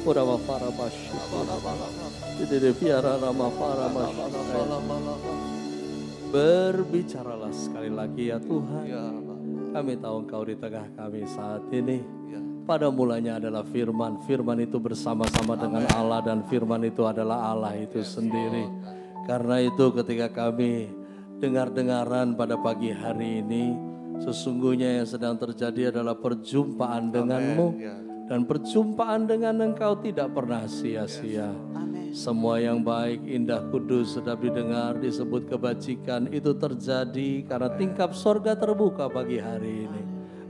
Urama para bashi. Dede piara rama para bashi. Berbicaralah sekali lagi ya Tuhan. Kami tahu Engkau di tengah kami saat ini. Pada mulanya adalah firman. Firman itu bersama-sama dengan Allah dan firman itu adalah Allah itu sendiri. Karena itu ketika kami dengar-dengaran pada pagi hari ini, sesungguhnya yang sedang terjadi adalah perjumpaan denganmu. Dan perjumpaan dengan Engkau tidak pernah sia-sia. Semua yang baik, indah, kudus, sedap didengar, disebut kebajikan, itu terjadi karena tingkap sorga terbuka pagi hari ini.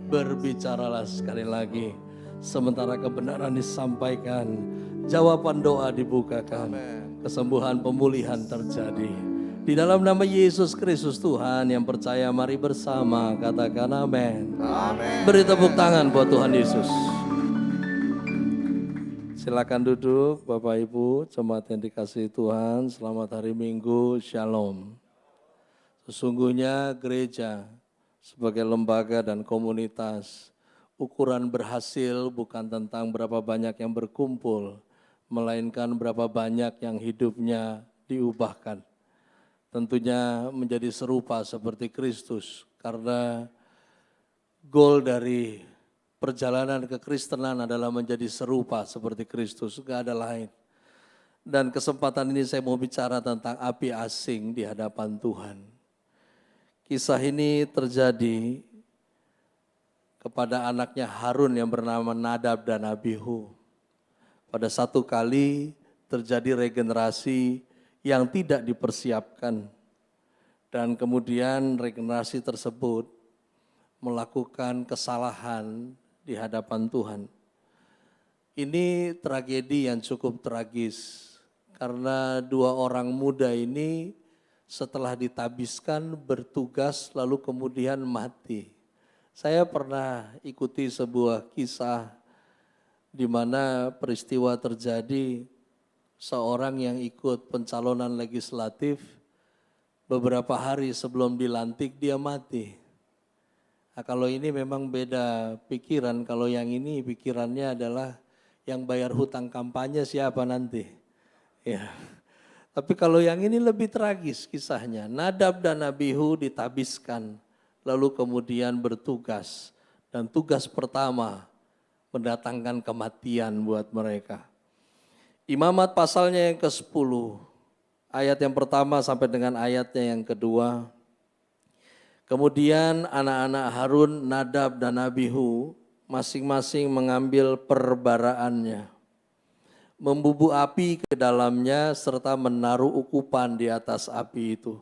Berbicaralah sekali lagi, sementara kebenaran disampaikan, jawaban doa dibukakan, kesembuhan pemulihan terjadi. Di dalam nama Yesus Kristus Tuhan yang percaya, mari bersama katakan amin. Beri tepuk tangan buat Tuhan Yesus. Silakan duduk Bapak Ibu, jemaat yang dikasihi Tuhan, selamat hari Minggu, Shalom. Sesungguhnya gereja sebagai lembaga dan komunitas, ukuran berhasil bukan tentang berapa banyak yang berkumpul, melainkan berapa banyak yang hidupnya diubahkan. Tentunya menjadi serupa seperti Kristus, karena goal dari perjalanan kekristenan adalah menjadi serupa seperti Kristus, gak ada lain. Dan kesempatan ini saya mau bicara tentang api asing di hadapan Tuhan. Kisah ini terjadi kepada anaknya Harun yang bernama Nadab dan Abihu. Pada satu kali terjadi regenerasi yang tidak dipersiapkan. Dan kemudian regenerasi tersebut melakukan kesalahan di hadapan Tuhan. Ini tragedi yang cukup tragis karena dua orang muda ini setelah ditabiskan bertugas lalu kemudian mati. Saya pernah ikuti sebuah kisah di mana peristiwa terjadi seorang yang ikut pencalonan legislatif, beberapa hari sebelum dilantik dia mati. Nah, kalau ini memang beda pikiran, kalau yang ini pikirannya adalah yang bayar hutang kampanye siapa nanti. Ya. Tapi kalau yang ini lebih tragis kisahnya. Nadab dan Abihu ditabiskan, lalu kemudian bertugas. Dan tugas pertama mendatangkan kematian buat mereka. Imamat pasalnya yang ke-10, ayat yang pertama sampai dengan ayatnya yang kedua. Kemudian anak-anak Harun, Nadab dan Abihu masing-masing mengambil perbaraannya, membubuh api ke dalamnya serta menaruh ukupan di atas api itu.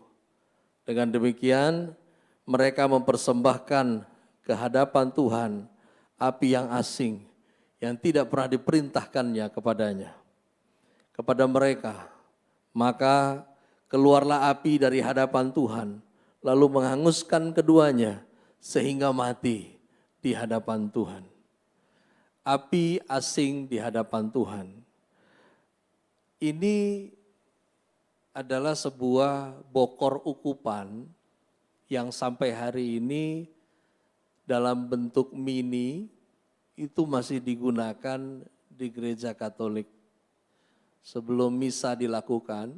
Dengan demikian mereka mempersembahkan ke hadapan Tuhan api yang asing yang tidak pernah diperintahkannya kepada mereka. Maka keluarlah api dari hadapan Tuhan, lalu menghanguskan keduanya sehingga mati di hadapan Tuhan. Api asing di hadapan Tuhan. Ini adalah sebuah bokor ukupan yang sampai hari ini dalam bentuk mini itu masih digunakan di gereja Katolik. Sebelum misa dilakukan,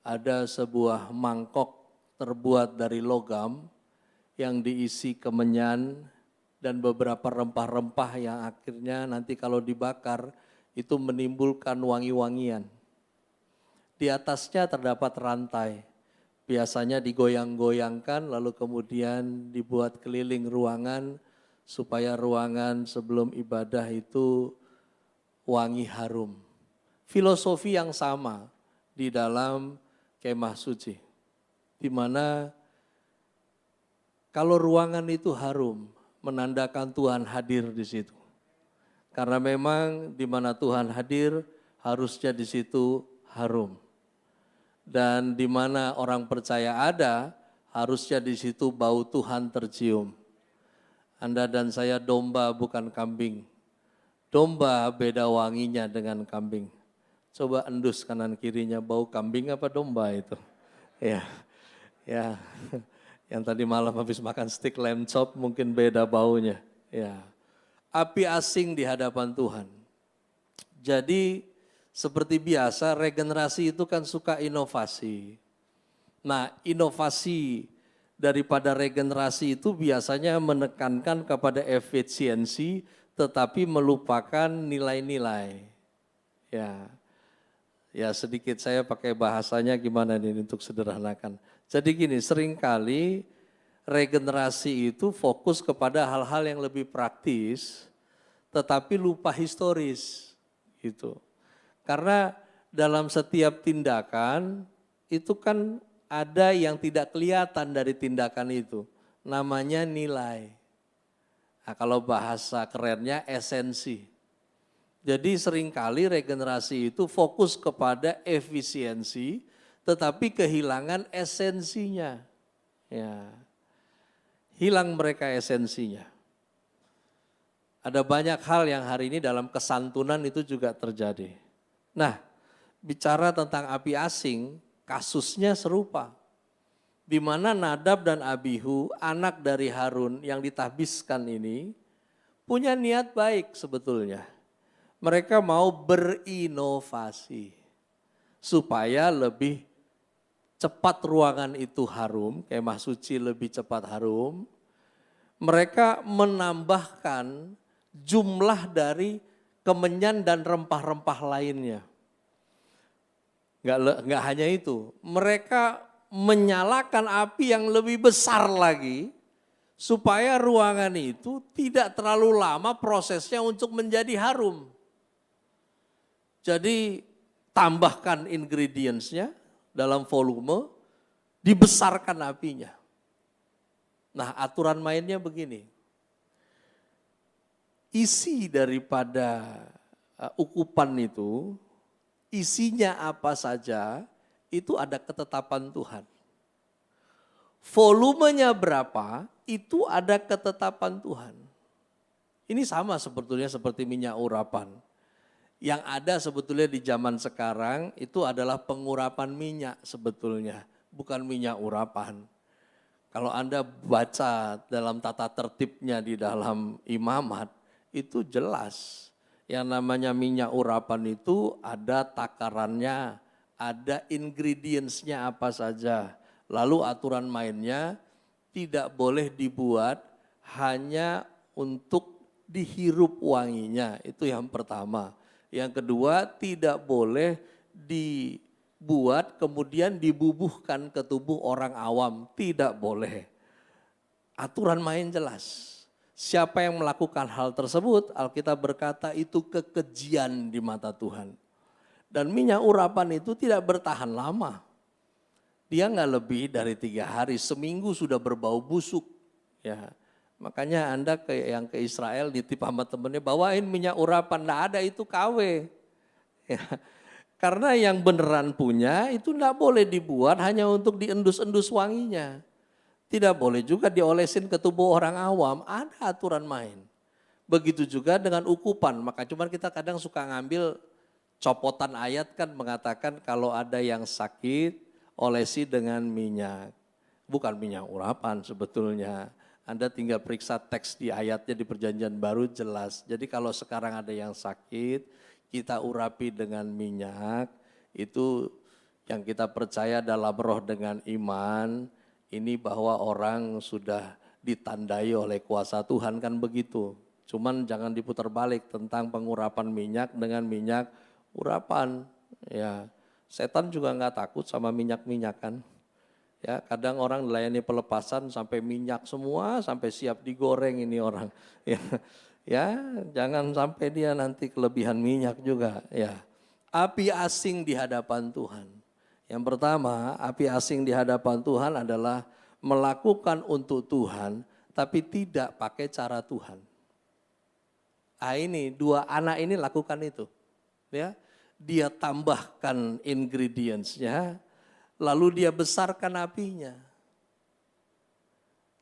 ada sebuah mangkok terbuat dari logam yang diisi kemenyan dan beberapa rempah-rempah yang akhirnya nanti kalau dibakar itu menimbulkan wangi-wangian. Di atasnya terdapat rantai, biasanya digoyang-goyangkan lalu kemudian dibuat keliling ruangan supaya ruangan sebelum ibadah itu wangi harum. Filosofi yang sama di dalam kemah suci, di mana kalau ruangan itu harum, menandakan Tuhan hadir di situ. Karena memang di mana Tuhan hadir, harusnya di situ harum. Dan di mana orang percaya ada, harusnya di situ bau Tuhan tercium. Anda dan saya domba bukan kambing. Domba beda wanginya dengan kambing. Coba endus kanan kirinya, bau kambing apa domba itu? Ya. Yang tadi malam habis makan steak lamb chop mungkin beda baunya. Ya. Api asing di hadapan Tuhan. Jadi seperti biasa regenerasi itu kan suka inovasi. Nah, inovasi daripada regenerasi itu biasanya menekankan kepada efisiensi tetapi melupakan nilai-nilai. Ya sedikit saya pakai bahasanya gimana nih untuk sederhanakan. Jadi gini, seringkali regenerasi itu fokus kepada hal-hal yang lebih praktis tetapi lupa historis gitu. Karena dalam setiap tindakan itu kan ada yang tidak kelihatan dari tindakan itu, namanya nilai. Nah, kalau bahasa kerennya esensi. Jadi seringkali regenerasi itu fokus kepada efisiensi, tetapi kehilangan esensinya. Ya, hilang mereka esensinya. Ada banyak hal yang hari ini dalam kesantunan itu juga terjadi. Nah, bicara tentang api asing, kasusnya serupa. Di mana Nadab dan Abihu, anak dari Harun yang ditahbiskan ini, punya niat baik sebetulnya. Mereka mau berinovasi supaya lebih cepat ruangan itu harum, kemah suci lebih cepat harum. Mereka menambahkan jumlah dari kemenyan dan rempah-rempah lainnya. Enggak hanya itu, mereka menyalakan api yang lebih besar lagi supaya ruangan itu tidak terlalu lama prosesnya untuk menjadi harum. Jadi tambahkan ingredients-nya dalam volume, dibesarkan apinya. Nah, aturan mainnya begini. Isi daripada ukupan itu, isinya apa saja, itu ada ketetapan Tuhan. Volumenya berapa, itu ada ketetapan Tuhan. Ini sama sebetulnya seperti minyak urapan. Yang ada sebetulnya di zaman sekarang itu adalah pengurapan minyak sebetulnya, bukan minyak urapan. Kalau Anda baca dalam tata tertibnya di dalam imamat, itu jelas. Yang namanya minyak urapan itu ada takarannya, ada ingredients-nya apa saja. Lalu aturan mainnya tidak boleh dibuat hanya untuk dihirup wanginya, itu yang pertama. Yang kedua, tidak boleh dibuat kemudian dibubuhkan ke tubuh orang awam, tidak boleh. Aturan main jelas. Siapa yang melakukan hal tersebut, Alkitab berkata itu kekejian di mata Tuhan. Dan minyak urapan itu tidak bertahan lama. Dia nggak lebih dari 3 hari, seminggu sudah berbau busuk. Ya. Makanya Anda yang ke Israel ditip sama temennya, bawain minyak urapan, enggak ada itu KW. Ya. Karena yang beneran punya itu enggak boleh dibuat hanya untuk diendus-endus wanginya. Tidak boleh juga diolesin ke tubuh orang awam, ada aturan main. Begitu juga dengan ukupan, maka cuman kita kadang suka ngambil copotan ayat kan mengatakan kalau ada yang sakit, olesi dengan minyak. Bukan minyak urapan sebetulnya. Anda tinggal periksa teks di ayatnya di Perjanjian Baru jelas. Jadi kalau sekarang ada yang sakit, kita urapi dengan minyak, itu yang kita percaya dalam roh dengan iman, ini bahwa orang sudah ditandai oleh kuasa Tuhan kan begitu. Cuman jangan diputar balik tentang pengurapan minyak dengan minyak urapan. Ya, setan juga nggak takut sama minyak-minyakan. Ya, kadang orang melayani pelepasan sampai minyak semua, sampai siap digoreng ini orang. Ya, jangan sampai dia nanti kelebihan minyak juga. Ya, api asing di hadapan Tuhan. Yang pertama, api asing di hadapan Tuhan adalah melakukan untuk Tuhan, tapi tidak pakai cara Tuhan. Ah ini 2 anak ini lakukan itu. Ya, dia tambahkan ingredients-nya. Lalu dia besarkan apinya.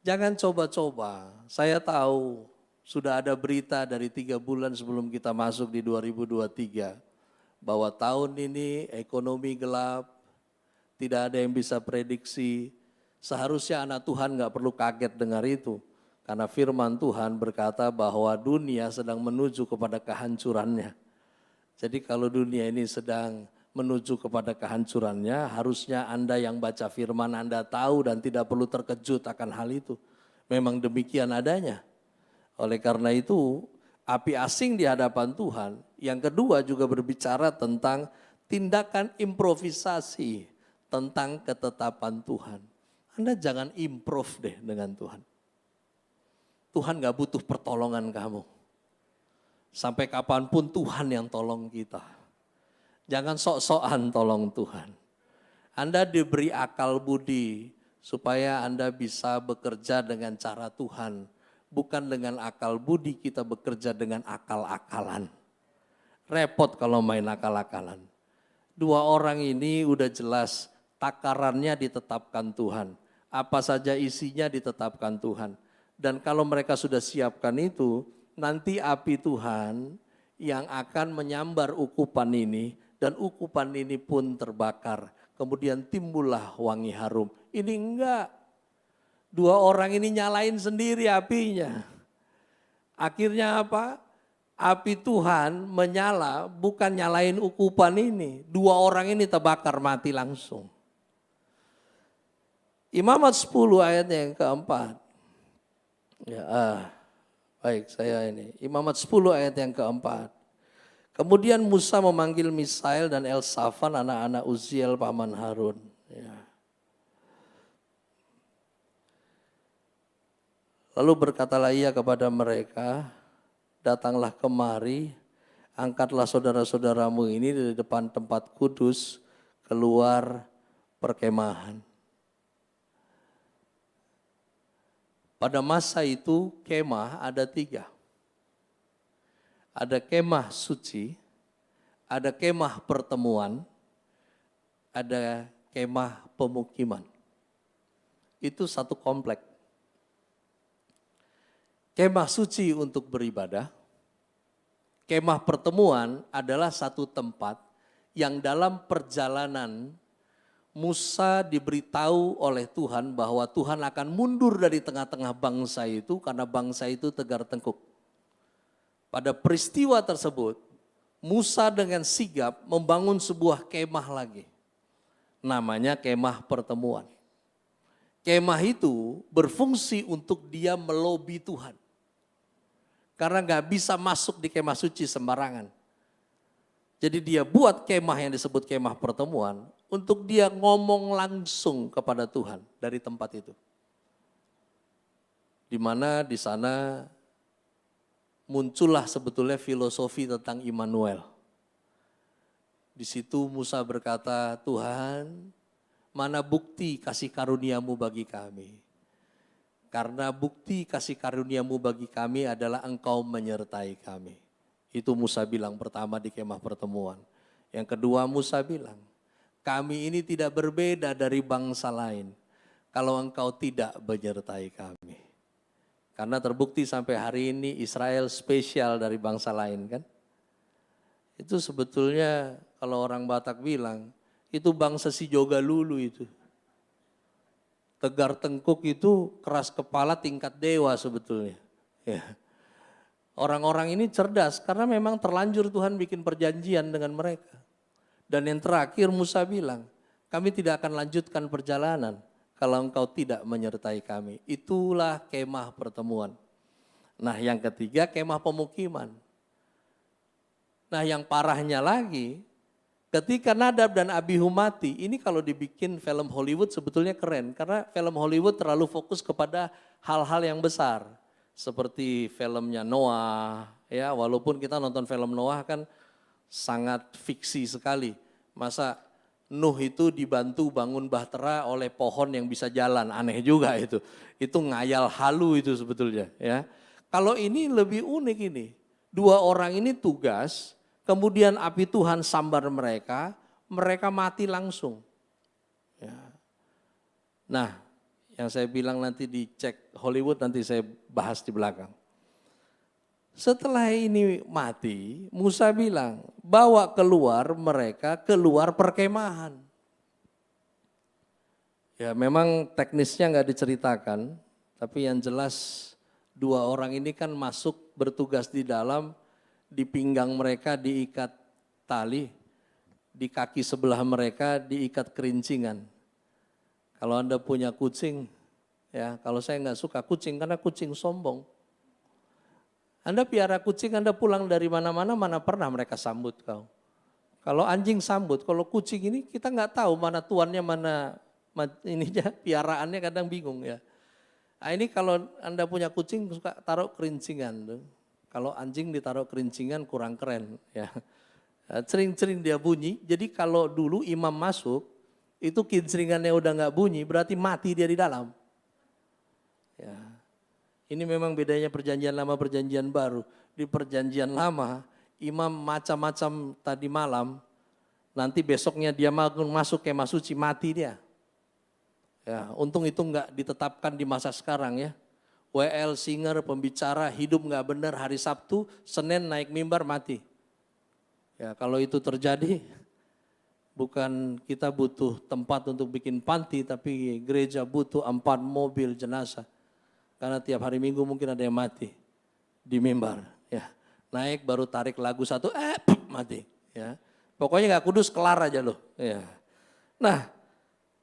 Jangan coba-coba. Saya tahu sudah ada berita dari 3 bulan sebelum kita masuk di 2023. Bahwa tahun ini ekonomi gelap, tidak ada yang bisa prediksi. Seharusnya anak Tuhan gak perlu kaget dengar itu. Karena firman Tuhan berkata bahwa dunia sedang menuju kepada kehancurannya. Jadi kalau dunia ini sedang menuju kepada kehancurannya, harusnya Anda yang baca firman Anda tahu dan tidak perlu terkejut akan hal itu. Memang demikian adanya. Oleh karena itu, api asing di hadapan Tuhan. Yang kedua juga berbicara tentang tindakan improvisasi tentang ketetapan Tuhan. Anda jangan improv deh dengan Tuhan. Tuhan gak butuh pertolongan kamu. Sampai kapanpun Tuhan yang tolong kita. Jangan sok-sokan tolong Tuhan. Anda diberi akal budi supaya Anda bisa bekerja dengan cara Tuhan. Bukan dengan akal budi kita bekerja dengan akal-akalan. Repot kalau main akal-akalan. Dua orang ini udah jelas takarannya ditetapkan Tuhan. Apa saja isinya ditetapkan Tuhan. Dan kalau mereka sudah siapkan itu, nanti api Tuhan yang akan menyambar ukupan ini dan ukupan ini pun terbakar. Kemudian timbullah wangi harum. Ini enggak. Dua orang ini nyalain sendiri apinya. Akhirnya apa? Api Tuhan menyala bukan nyalain ukupan ini. Dua orang ini terbakar mati langsung. Imamat 10 ayat yang keempat. Ya, baik saya ini. Imamat 10 ayat yang keempat. Kemudian Musa memanggil Misael dan Elsafan anak-anak Uziel paman Harun. Ya. Lalu berkatalah ia kepada mereka, datanglah kemari, angkatlah saudara-saudaramu ini dari depan tempat kudus keluar perkemahan. Pada masa itu kemah ada 3. Ada kemah suci, ada kemah pertemuan, ada kemah pemukiman. Itu satu komplek. Kemah suci untuk beribadah, kemah pertemuan adalah satu tempat yang dalam perjalanan Musa diberitahu oleh Tuhan bahwa Tuhan akan mundur dari tengah-tengah bangsa itu karena bangsa itu tegar tengkuk. Pada peristiwa tersebut, Musa dengan sigap membangun sebuah kemah lagi. Namanya kemah pertemuan. Kemah itu berfungsi untuk dia melobi Tuhan. Karena gak bisa masuk di kemah suci sembarangan. Jadi dia buat kemah yang disebut kemah pertemuan untuk dia ngomong langsung kepada Tuhan dari tempat itu. Di mana di sana muncullah sebetulnya filosofi tentang Immanuel. Di situ Musa berkata, Tuhan, mana bukti kasih karuniamu bagi kami? Karena bukti kasih karuniamu bagi kami adalah engkau menyertai kami. Itu Musa bilang pertama di kemah pertemuan. Yang kedua Musa bilang, kami ini tidak berbeda dari bangsa lain kalau engkau tidak menyertai kami. Karena terbukti sampai hari ini Israel spesial dari bangsa lain kan. Itu sebetulnya kalau orang Batak bilang, itu bangsa si Jogalulu itu. Tegar tengkuk itu keras kepala tingkat dewa sebetulnya. Ya. Orang-orang ini cerdas karena memang terlanjur Tuhan bikin perjanjian dengan mereka. Dan yang terakhir Musa bilang, kami tidak akan lanjutkan perjalanan kalau engkau tidak menyertai kami. Itulah kemah pertemuan. Nah yang ketiga kemah pemukiman. Nah yang parahnya lagi, ketika Nadab dan Abihu mati, ini kalau dibikin film Hollywood sebetulnya keren. Karena film Hollywood terlalu fokus kepada hal-hal yang besar. Seperti filmnya Noah, ya walaupun kita nonton film Noah kan sangat fiksi sekali. Masa Nuh itu dibantu bangun bahtera oleh pohon yang bisa jalan, aneh juga itu. Itu ngayal halu itu sebetulnya ya. Kalau ini lebih unik ini. Dua orang ini tugas, kemudian api Tuhan sambar mereka, mereka mati langsung. Ya. Nah, yang saya bilang nanti dicek Hollywood nanti saya bahas di belakang. Setelah ini mati, Musa bilang, bawa keluar mereka keluar perkemahan. Ya memang teknisnya nggak diceritakan, tapi yang jelas dua orang ini kan masuk bertugas di dalam, di pinggang mereka diikat tali, di kaki sebelah mereka diikat kerincingan. Kalau Anda punya kucing, ya kalau saya nggak suka kucing karena kucing sombong. Anda piara kucing, Anda pulang dari mana-mana, mana pernah mereka sambut kau. Kalau anjing sambut, kalau kucing ini kita nggak tahu mana tuannya, mana ininya, piaraannya kadang bingung ya. Nah ini kalau Anda punya kucing suka taruh kerincingan tuh. Kalau anjing ditaruh kerincingan kurang keren ya. Sering-sering dia bunyi, jadi kalau dulu imam masuk, itu kerincingannya udah nggak bunyi, berarti mati dia di dalam. Ya. Ini memang bedanya perjanjian lama, perjanjian baru. Di perjanjian lama, imam macam-macam tadi malam, nanti besoknya dia masuk kemah suci, mati dia. Ya, untung itu nggak ditetapkan di masa sekarang ya. WL, singer, pembicara, hidup nggak benar hari Sabtu, Senin naik mimbar mati. Ya kalau itu terjadi, bukan kita butuh tempat untuk bikin panti, tapi gereja butuh 4 mobil jenazah. Karena tiap hari Minggu mungkin ada yang mati di mimbar. Ya, naik baru tarik lagu satu, mati. Ya, pokoknya nggak kudus kelar aja loh. Ya. Nah,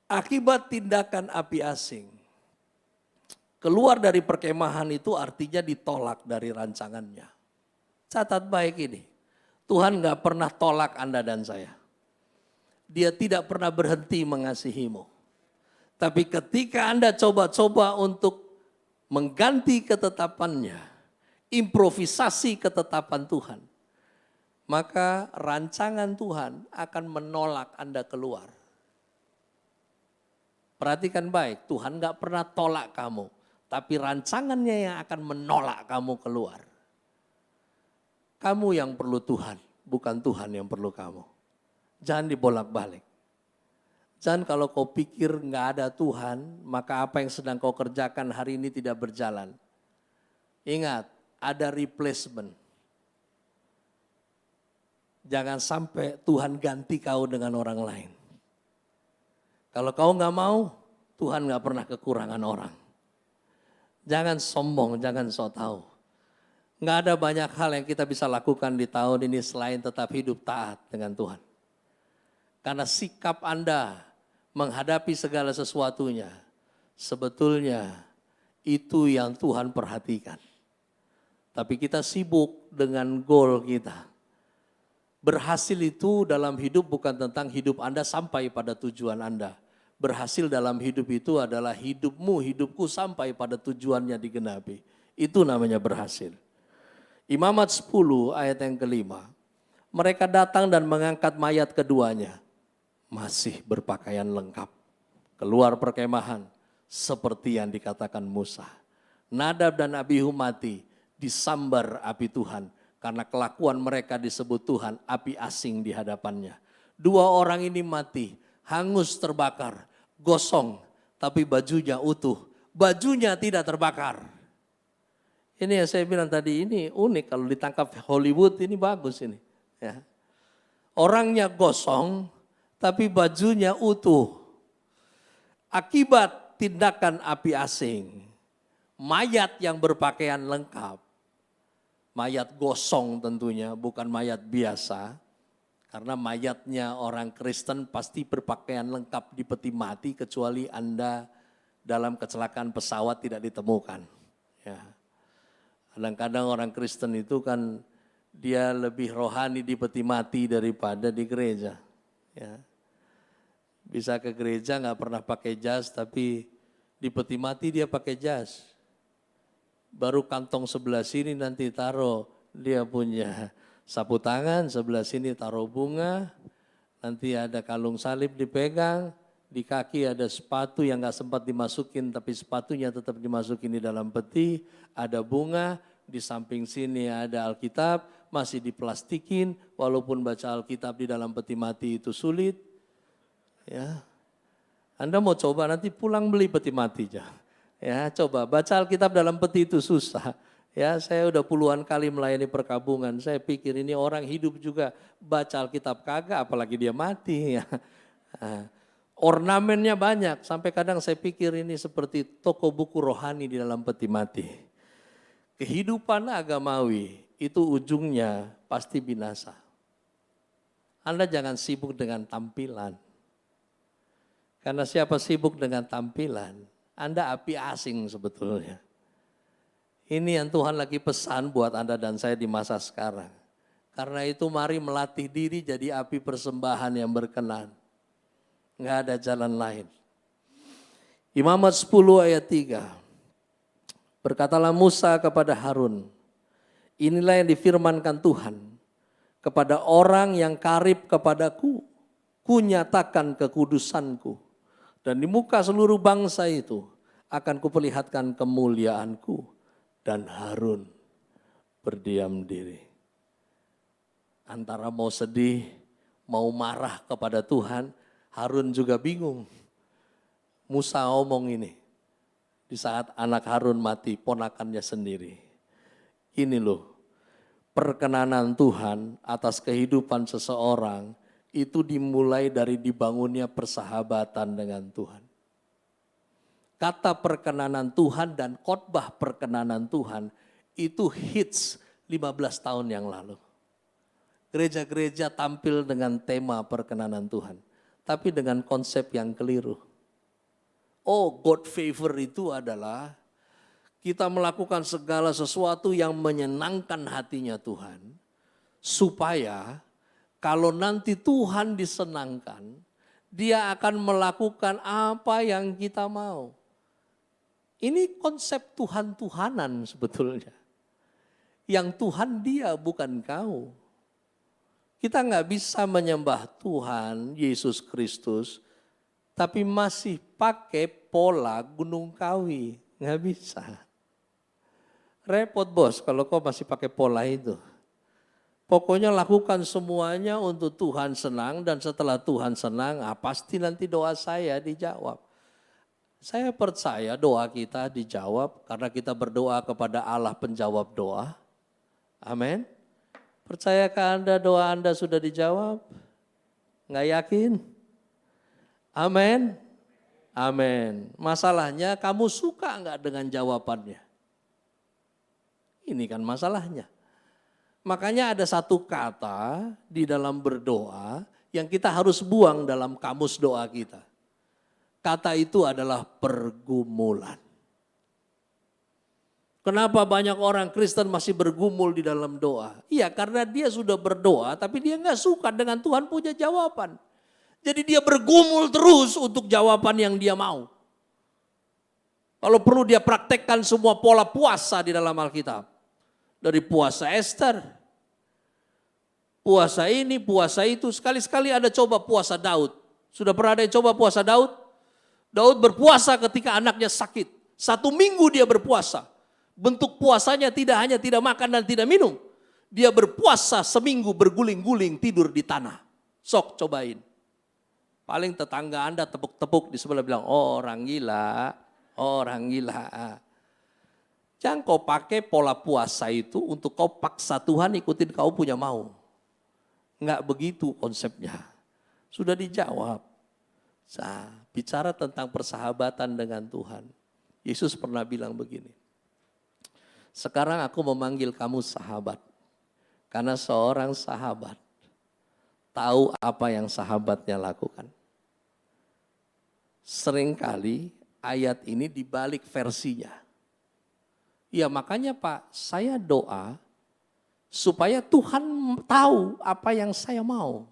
akibat tindakan api asing. Keluar dari perkemahan itu artinya ditolak dari rancangannya. Catat baik ini, Tuhan gak pernah tolak Anda dan saya. Dia tidak pernah berhenti mengasihimu. Tapi ketika Anda coba-coba untuk mengganti ketetapannya, improvisasi ketetapan Tuhan, maka rancangan Tuhan akan menolak Anda keluar. Perhatikan baik, Tuhan gak pernah tolak kamu. Tapi rancangannya yang akan menolak kamu keluar. Kamu yang perlu Tuhan, bukan Tuhan yang perlu kamu. Jangan dibolak-balik. Jangan kalau kau pikir nggak ada Tuhan, maka apa yang sedang kau kerjakan hari ini tidak berjalan. Ingat, ada replacement. Jangan sampai Tuhan ganti kau dengan orang lain. Kalau kau nggak mau, Tuhan nggak pernah kekurangan orang. Jangan sombong, jangan sok tahu. Nggak ada banyak hal yang kita bisa lakukan di tahun ini selain tetap hidup taat dengan Tuhan. Karena sikap Anda menghadapi segala sesuatunya, sebetulnya itu yang Tuhan perhatikan. Tapi kita sibuk dengan goal kita. Berhasil itu dalam hidup bukan tentang hidup Anda sampai pada tujuan Anda. Berhasil dalam hidup itu adalah hidupmu, hidupku sampai pada tujuannya digenapi. Itu namanya berhasil. Imamat 10 ayat yang kelima. Mereka datang dan mengangkat mayat keduanya. Masih berpakaian lengkap. Keluar perkemahan seperti yang dikatakan Musa. Nadab dan Abihu mati disambar api Tuhan. Karena kelakuan mereka disebut Tuhan api asing di hadapannya. 2 orang ini mati. Hangus terbakar, gosong, tapi bajunya utuh. Bajunya tidak terbakar. Ini yang saya bilang tadi, ini unik kalau ditangkap Hollywood, ini bagus ini. Ya. Orangnya gosong, tapi bajunya utuh. Akibat tindakan api asing, mayat yang berpakaian lengkap, mayat gosong tentunya, bukan mayat biasa. Karena mayatnya orang Kristen pasti berpakaian lengkap di peti mati kecuali Anda dalam kecelakaan pesawat tidak ditemukan. Ya. Kadang-kadang orang Kristen itu kan dia lebih rohani di peti mati daripada di gereja. Ya. Bisa ke gereja nggak pernah pakai jas tapi di peti mati dia pakai jas. Baru kantong sebelah sini nanti taruh dia punya sapu tangan, sebelah sini taruh bunga, nanti ada kalung salib dipegang, di kaki ada sepatu yang gak sempat dimasukin tapi sepatunya tetap dimasukin di dalam peti, ada bunga, di samping sini ada Alkitab, masih diplastikin, walaupun baca Alkitab di dalam peti mati itu sulit. Ya, Anda mau coba nanti pulang beli peti mati aja. Ya, coba baca Alkitab dalam peti itu susah. Ya, saya udah puluhan kali melayani perkabungan. Saya pikir ini orang hidup juga baca Alkitab kagak, apalagi dia mati. Ya. Ornamennya banyak, sampai kadang saya pikir ini seperti toko buku rohani di dalam peti mati. Kehidupan agamawi itu ujungnya pasti binasa. Anda jangan sibuk dengan tampilan. Karena siapa sibuk dengan tampilan, Anda api asing sebetulnya. Ini yang Tuhan lagi pesan buat Anda dan saya di masa sekarang. Karena itu mari melatih diri jadi api persembahan yang berkenan. Nggak ada jalan lain. Imamat 10 ayat 3. Berkatalah Musa kepada Harun, inilah yang difirmankan Tuhan, kepada orang yang karib kepadaku, ku nyatakan kekudusanku, dan di muka seluruh bangsa itu akan kuperlihatkan kemuliaanku, dan Harun berdiam diri. Antara mau sedih, mau marah kepada Tuhan, Harun juga bingung. Musa ngomong ini, di saat anak Harun mati, ponakannya sendiri. Ini loh, perkenanan Tuhan atas kehidupan seseorang itu dimulai dari dibangunnya persahabatan dengan Tuhan. Kata perkenanan Tuhan dan khotbah perkenanan Tuhan itu hits 15 tahun yang lalu. Gereja-gereja tampil dengan tema perkenanan Tuhan, tapi dengan konsep yang keliru. Oh, God favor itu adalah kita melakukan segala sesuatu yang menyenangkan hatinya Tuhan, supaya kalau nanti Tuhan disenangkan, Dia akan melakukan apa yang kita mau. Ini konsep Tuhan-Tuhanan sebetulnya. Yang Tuhan Dia, bukan kau. Kita nggak bisa menyembah Tuhan Yesus Kristus, tapi masih pakai pola Gunung Kawi. Nggak bisa. Repot bos kalau kau masih pakai pola itu. Pokoknya lakukan semuanya untuk Tuhan senang, dan setelah Tuhan senang, pasti nanti doa saya dijawab. Saya percaya doa kita dijawab karena kita berdoa kepada Allah penjawab doa. Amin. Percayakah Anda doa Anda sudah dijawab? Nggak yakin? Amin. Amin. Masalahnya kamu suka nggak dengan jawabannya? Ini kan masalahnya. Makanya ada satu kata di dalam berdoa yang kita harus buang dalam kamus doa kita. Kata itu adalah pergumulan. Kenapa banyak orang Kristen masih bergumul di dalam doa? Iya, karena dia sudah berdoa tapi dia nggak suka dengan Tuhan punya jawaban. Jadi dia bergumul terus untuk jawaban yang dia mau. Kalau perlu dia praktekkan semua pola puasa di dalam Alkitab. Dari puasa Esther, puasa ini, puasa itu. Sekali-sekali ada coba puasa Daud. Sudah pernah ada yang coba puasa Daud? Daud berpuasa ketika anaknya sakit. 1 minggu dia berpuasa. Bentuk puasanya tidak hanya tidak makan dan tidak minum. Dia berpuasa seminggu berguling-guling tidur di tanah. Sok cobain. Paling tetangga Anda tepuk-tepuk di sebelah bilang, oh orang gila, orang gila. Jangan kau pakai pola puasa itu untuk kau paksa Tuhan ikutin kau punya mau. Enggak begitu konsepnya. Sudah dijawab. Bicara tentang persahabatan dengan Tuhan. Yesus pernah bilang begini. Sekarang aku memanggil kamu sahabat. Karena seorang sahabat tahu apa yang sahabatnya lakukan. Seringkali ayat ini dibalik versinya. Ya makanya Pak, saya doa supaya Tuhan tahu apa yang saya mau.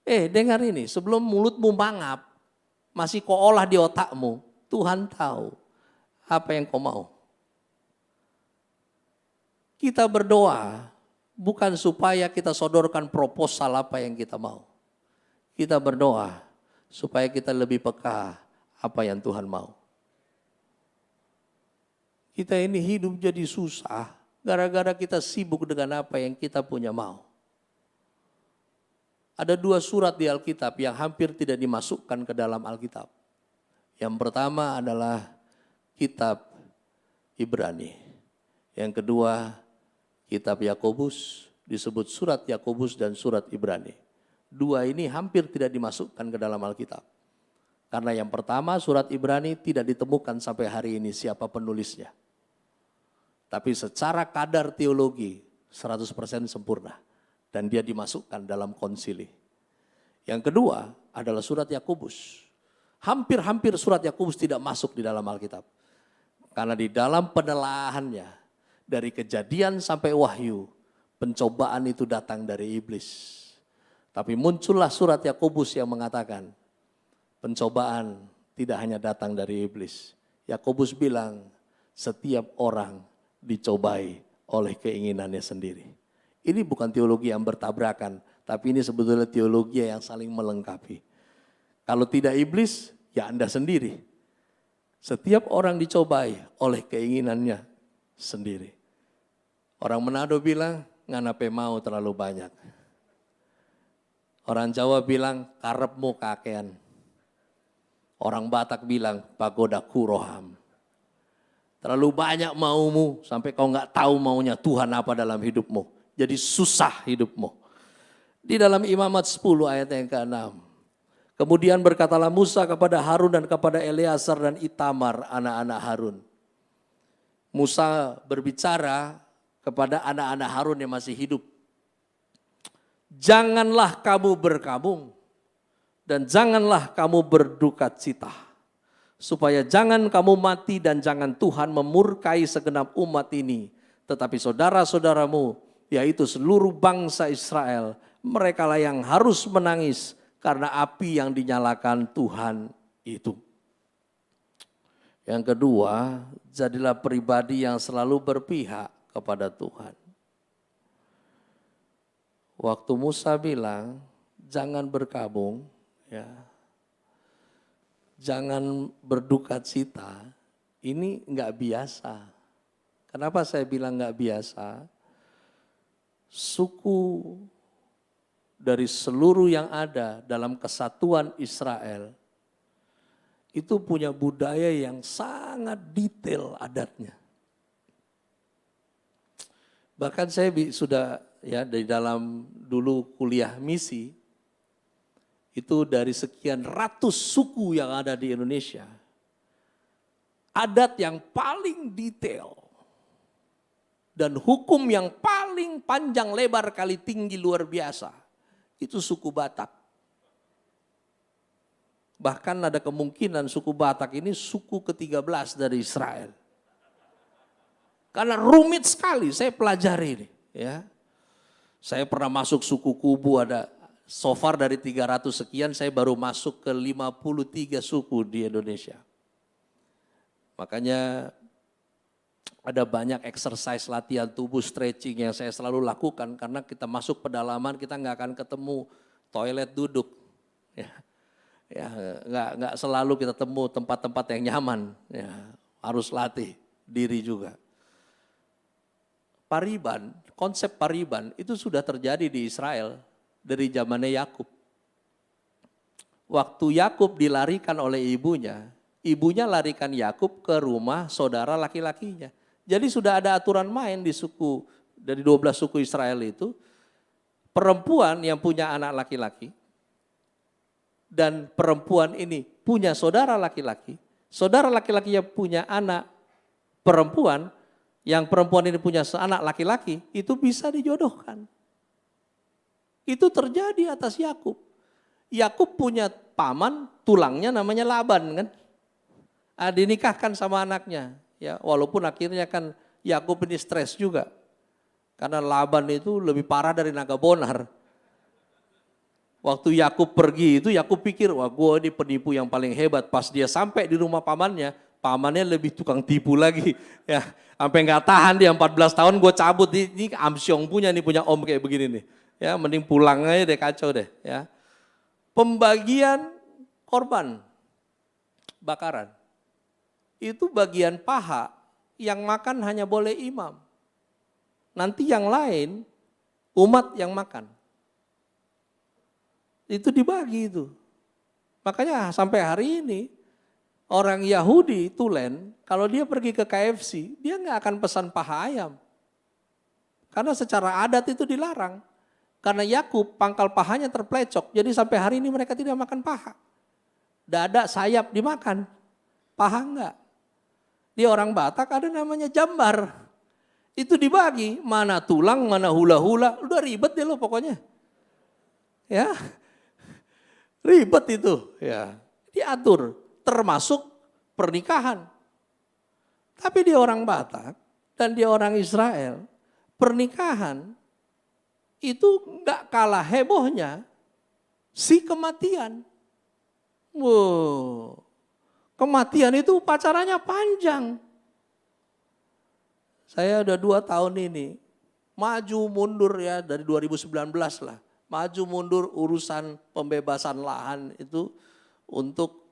Dengar ini, sebelum mulutmu mangap, masih kau olah di otakmu, Tuhan tahu apa yang kau mau. Kita berdoa bukan supaya kita sodorkan proposal apa yang kita mau. Kita berdoa supaya kita lebih peka apa yang Tuhan mau. Kita ini hidup jadi susah gara-gara kita sibuk dengan apa yang kita punya mau. Ada 2 surat di Alkitab yang hampir tidak dimasukkan ke dalam Alkitab. Yang pertama adalah kitab Ibrani. Yang kedua kitab Yakobus, disebut surat Yakobus dan surat Ibrani. 2 ini hampir tidak dimasukkan ke dalam Alkitab. Karena yang pertama surat Ibrani tidak ditemukan sampai hari ini siapa penulisnya. Tapi secara kadar teologi 100% sempurna. dan dia dimasukkan dalam konsili. Yang kedua adalah surat Yakobus. Hampir-hampir surat Yakobus tidak masuk di dalam Alkitab. Karena di dalam penelaahannya, dari Kejadian sampai Wahyu, pencobaan itu datang dari iblis. Tapi muncullah surat Yakobus yang mengatakan, pencobaan tidak hanya datang dari iblis. Yakobus bilang, setiap orang dicobai oleh keinginannya sendiri. Ini bukan teologi yang bertabrakan, tapi ini sebetulnya teologi yang saling melengkapi. Kalau tidak iblis, ya Anda sendiri. Setiap orang dicobai oleh keinginannya sendiri. Orang Manado bilang, nganape mau terlalu banyak. Orang Jawa bilang, karepmu kakean. Orang Batak bilang, pagoda kuroham. Terlalu banyak maumu sampai kau nggak tahu maunya Tuhan apa dalam hidupmu. Jadi susah hidupmu. Di dalam Imamat 10 ayat yang ke-6. Kemudian berkatalah Musa kepada Harun dan kepada Eleazar dan Itamar anak-anak Harun. Musa berbicara kepada anak-anak Harun yang masih hidup. Janganlah kamu berkabung dan janganlah kamu berduka cita. Supaya jangan kamu mati dan jangan Tuhan memurkai segenap umat ini. Tetapi saudara-saudaramu, yaitu seluruh bangsa Israel, merekalah yang harus menangis karena api yang dinyalakan Tuhan itu. Yang kedua, jadilah pribadi yang selalu berpihak kepada Tuhan. Waktu Musa bilang, jangan berkabung, ya, jangan berduka cita, ini enggak biasa. Kenapa saya bilang enggak biasa? Suku dari seluruh yang ada dalam kesatuan Israel itu punya budaya yang sangat detail adatnya. Bahkan saya sudah ya dari dalam dulu kuliah misi, itu dari sekian ratus suku yang ada di Indonesia, adat yang paling detail dan hukum yang paling panjang lebar kali tinggi luar biasa, itu suku Batak. Bahkan ada kemungkinan suku Batak ini suku ke-13 dari Israel. Karena rumit sekali, saya pelajari ini. Ya. Saya pernah masuk suku Kubu, ada so far dari 300 sekian, saya baru masuk ke 53 suku di Indonesia. Makanya ada banyak exercise latihan tubuh, stretching yang saya selalu lakukan. Karena kita masuk pedalaman, kita nggak akan ketemu toilet duduk. Ya, nggak selalu kita temu tempat-tempat yang nyaman. Ya, harus latih diri juga. Pariban, konsep pariban itu sudah terjadi di Israel dari zamannya Yakub. Waktu Yakub dilarikan oleh ibunya, ibunya larikan Yakub ke rumah saudara laki-lakinya. Jadi sudah ada aturan main di suku, dari 12 suku Israel itu, perempuan yang punya anak laki-laki, dan perempuan ini punya saudara laki-lakinya punya anak perempuan, yang perempuan ini punya anak laki-laki, itu bisa dijodohkan. Itu terjadi atas Yakub. Yakub punya paman, tulangnya namanya Laban kan. Dinikahkan sama anaknya. Ya, walaupun akhirnya kan Yakub ini stres juga. Karena Laban itu lebih parah dari naga bonar. Waktu Yakub pergi itu, Yakub pikir, wah gue ini penipu yang paling hebat. Pas dia sampai di rumah pamannya lebih tukang tipu lagi. Ya, sampai nggak tahan dia 14 tahun gue cabut. Ini Amsyong punya om kayak begini nih. Ya, mending pulang aja deh, kacau deh. Ya. Pembagian korban bakaran. Itu bagian paha yang makan hanya boleh imam. Nanti yang lain umat yang makan. Itu dibagi itu. Makanya sampai hari ini orang Yahudi Tulen kalau dia pergi ke KFC dia nggak akan pesan paha ayam. Karena secara adat itu dilarang. Karena Yakub pangkal pahanya terplecok. Jadi sampai hari ini mereka tidak makan paha. Dada sayap dimakan, paha enggak. Di orang Batak ada namanya jambar. Itu dibagi, mana tulang, mana hula-hula, udah ribet deh lo pokoknya. Ya, ribet itu, ya. Diatur, termasuk pernikahan. Tapi dia orang Batak dan dia orang Israel, pernikahan itu nggak kalah hebohnya si kematian. Wow, kematian itu pacarannya panjang. Saya udah 2 tahun ini maju mundur ya dari 2019 lah. Maju mundur urusan pembebasan lahan itu untuk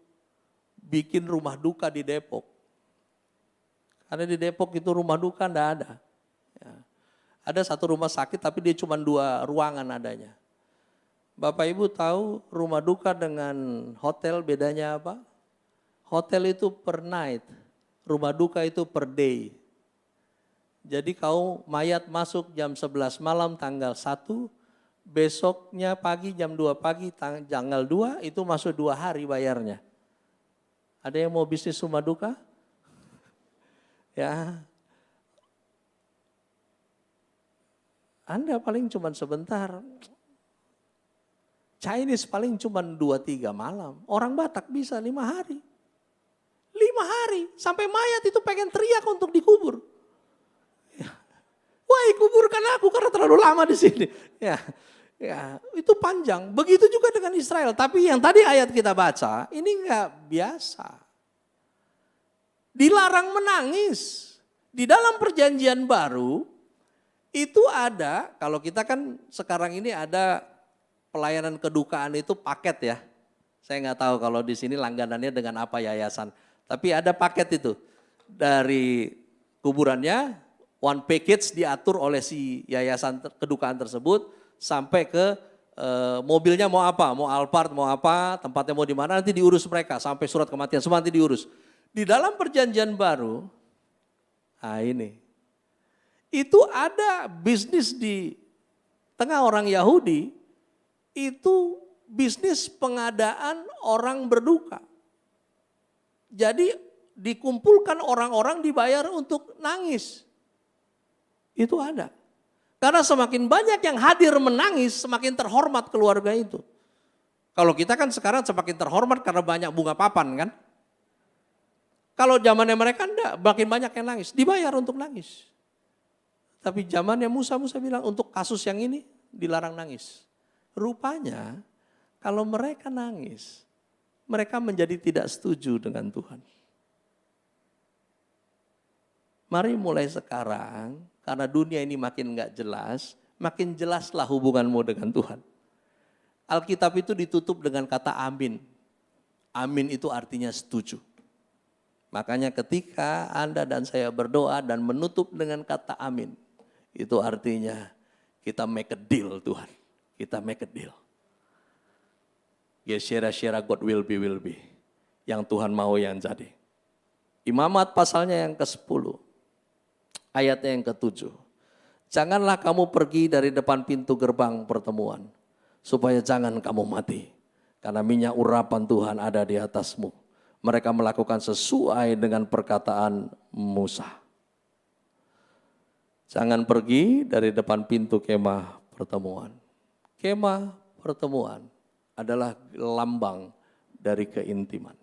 bikin rumah duka di Depok. Karena di Depok itu rumah duka enggak ada. Ya. Ada 1 rumah sakit tapi dia cuma 2 ruangan adanya. Bapak Ibu tahu rumah duka dengan hotel bedanya apa? Hotel itu per night, rumah duka itu per day. Jadi kau mayat masuk jam 11 malam tanggal 1, besoknya pagi jam 2 pagi tanggal 2 itu masuk 2 hari bayarnya. Ada yang mau bisnis rumah duka? Ya. Anda paling cuma sebentar. Chinese paling cuma 2-3 malam. Orang Batak bisa 5 hari. 5 hari sampai mayat itu pengen teriak untuk dikubur. Wah, kuburkan aku karena terlalu lama di sini. Ya, itu panjang. Begitu juga dengan Israel. Tapi yang tadi ayat kita baca, ini enggak biasa. Dilarang menangis. Di dalam perjanjian baru, itu ada, kalau kita kan sekarang ini ada pelayanan kedukaan itu paket ya. Saya enggak tahu kalau di sini langganannya dengan apa yayasan. Tapi ada paket itu. Dari kuburannya, one package diatur oleh si yayasan kedukaan tersebut sampai ke mobilnya mau apa, mau Alphard, mau apa, tempatnya mau di mana nanti diurus mereka sampai surat kematian semua nanti diurus. Di dalam perjanjian baru, ini itu ada bisnis di tengah orang Yahudi itu bisnis pengadaan orang berduka. Jadi dikumpulkan orang-orang dibayar untuk nangis. Itu ada. Karena semakin banyak yang hadir menangis, semakin terhormat keluarga itu. Kalau kita kan sekarang semakin terhormat karena banyak bunga papan kan. Kalau zamannya mereka enggak, makin banyak yang nangis, dibayar untuk nangis. Tapi zamannya Musa bilang untuk kasus yang ini dilarang nangis. Rupanya kalau mereka nangis, mereka menjadi tidak setuju dengan Tuhan. Mari mulai sekarang, karena dunia ini makin enggak jelas, makin jelaslah hubunganmu dengan Tuhan. Alkitab itu ditutup dengan kata amin. Amin itu artinya setuju. Makanya ketika Anda dan saya berdoa dan menutup dengan kata amin, itu artinya kita make a deal Tuhan. Kita make a deal. Ya share God will be. Yang Tuhan mau yang jadi. Imamat pasalnya yang ke-10. Ayatnya yang ke-7. Janganlah kamu pergi dari depan pintu gerbang pertemuan. Supaya jangan kamu mati. Karena minyak urapan Tuhan ada di atasmu. Mereka melakukan sesuai dengan perkataan Musa. Jangan pergi dari depan pintu kemah pertemuan. Kemah pertemuan adalah lambang dari keintiman.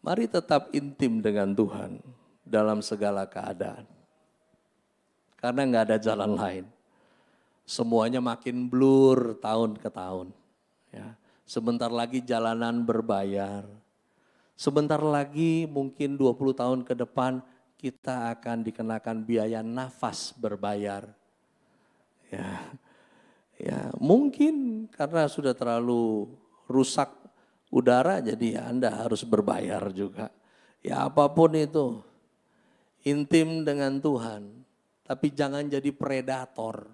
Mari tetap intim dengan Tuhan dalam segala keadaan. Karena enggak ada jalan lain. Semuanya makin blur tahun ke tahun. Ya. Sebentar lagi jalanan berbayar. Sebentar lagi mungkin 20 tahun ke depan kita akan dikenakan biaya nafas berbayar. Ya, mungkin karena sudah terlalu rusak udara jadi ya Anda harus berbayar juga. Ya apapun itu, intim dengan Tuhan, tapi jangan jadi predator.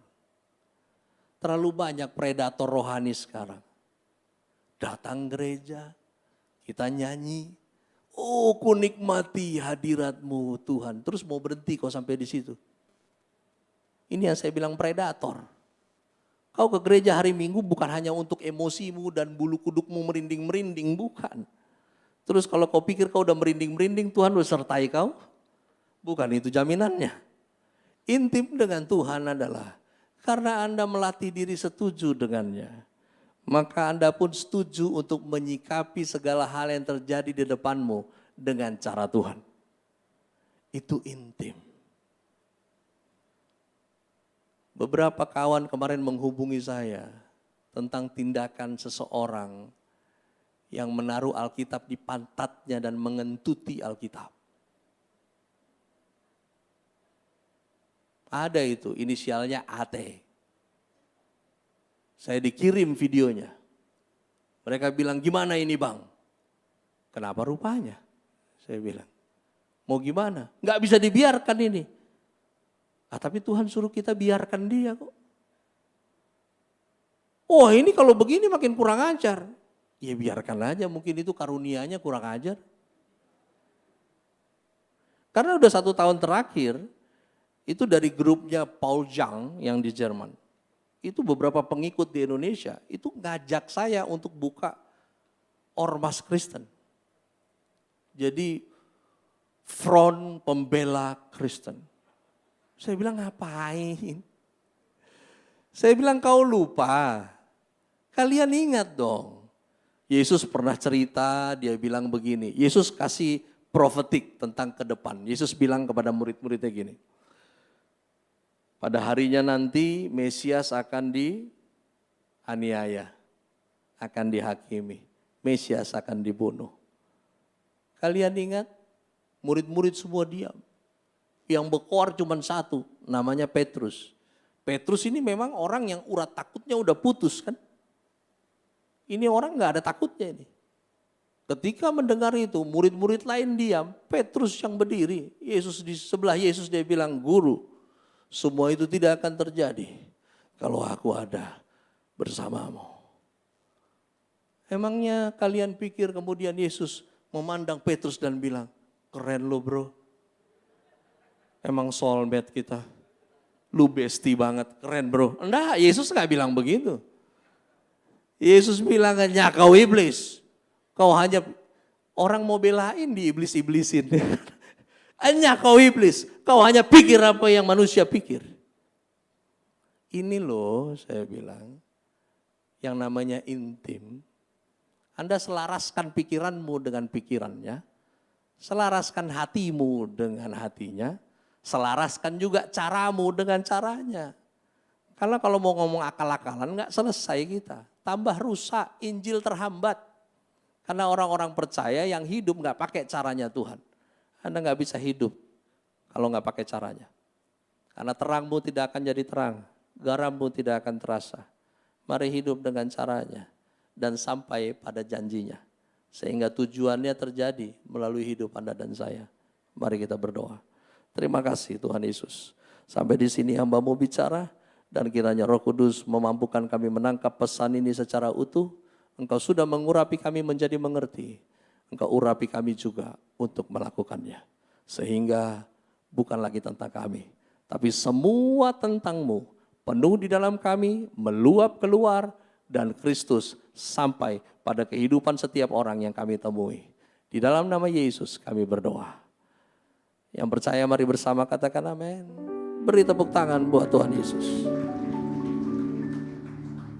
Terlalu banyak predator rohani sekarang. Datang gereja, kita nyanyi, oh ku nikmati hadiratmu Tuhan. Terus mau berhenti kok sampai di situ. Ini yang saya bilang predator. Kau ke gereja hari Minggu bukan hanya untuk emosimu dan bulu kudukmu merinding-merinding, bukan. Terus kalau kau pikir kau udah merinding-merinding, Tuhan udah sertai kau. Bukan itu jaminannya. Intim dengan Tuhan adalah karena Anda melatih diri setuju dengannya. Maka Anda pun setuju untuk menyikapi segala hal yang terjadi di depanmu dengan cara Tuhan. Itu intim. Beberapa kawan kemarin menghubungi saya tentang tindakan seseorang yang menaruh Alkitab di pantatnya dan mengentuti Alkitab. Ada itu, inisialnya AT. Saya dikirim videonya. Mereka bilang, gimana ini bang? Kenapa rupanya? Saya bilang, mau gimana? Nggak bisa dibiarkan ini. Tapi Tuhan suruh kita biarkan dia kok. Oh ini kalau begini makin kurang ajar. Ya biarkan aja, mungkin itu karunianya kurang ajar. Karena udah 1 tahun terakhir, itu dari grupnya Paul Jang yang di Jerman. Itu beberapa pengikut di Indonesia, itu ngajak saya untuk buka ormas Kristen. Jadi front pembela Kristen. Saya bilang ngapain? Saya bilang kau lupa, kalian ingat dong. Yesus pernah cerita, dia bilang begini, Yesus kasih profetik tentang ke depan. Yesus bilang kepada murid-muridnya gini, pada harinya nanti Mesias akan dianiaya, akan dihakimi, Mesias akan dibunuh. Kalian ingat? Murid-murid semua diam. Yang berkoar cuma satu, namanya Petrus. Petrus ini memang orang yang urat takutnya udah putus kan. Ini orang gak ada takutnya ini. Ketika mendengar itu, murid-murid lain diam, Petrus yang berdiri, Yesus di sebelah Yesus dia bilang, Guru, semua itu tidak akan terjadi kalau aku ada bersamamu. Emangnya kalian pikir kemudian Yesus memandang Petrus dan bilang, keren lo bro, emang soulmate kita, lu bestie banget, keren bro. Enggak, Yesus gak bilang begitu. Yesus bilang, kau iblis, kau hanya orang mau belain di iblis-iblisin. Hanya kau iblis, kau hanya pikir apa yang manusia pikir. Ini loh saya bilang, yang namanya intim. Anda selaraskan pikiranmu dengan pikirannya, selaraskan hatimu dengan hatinya, selaraskan juga caramu dengan caranya. Karena kalau mau ngomong akal-akalan nggak selesai kita. Tambah rusak, Injil terhambat. Karena orang-orang percaya yang hidup nggak pakai caranya Tuhan. Anda nggak bisa hidup kalau nggak pakai caranya. Karena terangmu tidak akan jadi terang, garammu tidak akan terasa. Mari hidup dengan caranya dan sampai pada janjinya. Sehingga tujuannya terjadi melalui hidup Anda dan saya. Mari kita berdoa. Terima kasih Tuhan Yesus. Sampai di sini hamba-Mu bicara. Dan kiranya Roh Kudus memampukan kami menangkap pesan ini secara utuh. Engkau sudah mengurapi kami menjadi mengerti. Engkau urapi kami juga untuk melakukannya. Sehingga bukan lagi tentang kami. Tapi semua tentang-Mu penuh di dalam kami, meluap keluar. Dan Kristus sampai pada kehidupan setiap orang yang kami temui. Di dalam nama Yesus kami berdoa. Yang percaya mari bersama katakan amin. Beri tepuk tangan buat Tuhan Yesus.